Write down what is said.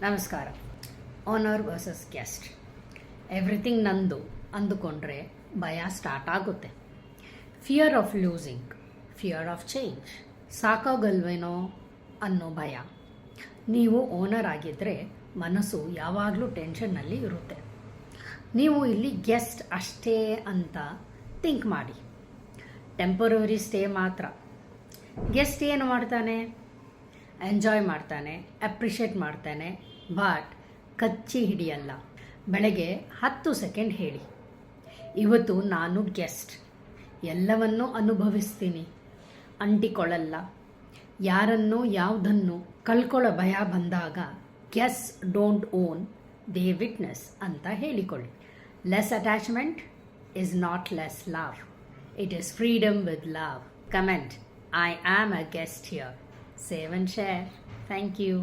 ನಮಸ್ಕಾರ. Owner versus guest. Everything ನಂದು ಅಂದುಕೊಂಡ್ರೆ ಭಯ ಸ್ಟಾರ್ಟ್ ಆಗುತ್ತೆ. Fear of losing, fear of change. ಸಾಕಾಗಲ್ವೇನೋ ಅನ್ನೋ ಭಯ. ನೀವು ಓನರ್ ಆಗಿದ್ದರೆ ಮನಸ್ಸು ಯಾವಾಗಲೂ ಟೆನ್ಷನ್ನಲ್ಲಿ ಇರುತ್ತೆ. ನೀವು ಇಲ್ಲಿ ಗೆಸ್ಟ್ ಅಷ್ಟೇ ಅಂತ ಥಿಂಕ್ ಮಾಡಿ. ಟೆಂಪರರಿ ಸ್ಟೇ ಮಾತ್ರ. ಗೆಸ್ಟ್ ಏನು ಮಾಡ್ತಾನೆ? ಎಂಜಾಯ್ ಮಾಡ್ತಾನೆ, ಅಪ್ರಿಷಿಯೇಟ್ ಮಾಡ್ತಾನೆ, ಬಟ್ ಕಚ್ಚಿ ಹಿಡಿಯಲ್ಲ. ಬೆಳಗ್ಗೆ 10 ಸೆಕೆಂಡ್ ಹೇಳಿ, ಇವತ್ತು ನಾನು ಗೆಸ್ಟ್, ಎಲ್ಲವನ್ನೂ ಅನುಭವಿಸ್ತೀನಿ, ಅಂಟಿಕೊಳ್ಳಲ್ಲ. ಯಾರನ್ನು ಯಾವುದನ್ನು ಕಳ್ಕೊಳ್ಳೋ ಭಯ ಬಂದಾಗ guess don't own, they witness ಅಂತ ಹೇಳಿಕೊಳ್ಳಿ. Less attachment is not less love. It is freedom with love. Comment, I am a guest here. Save and share. Thank you.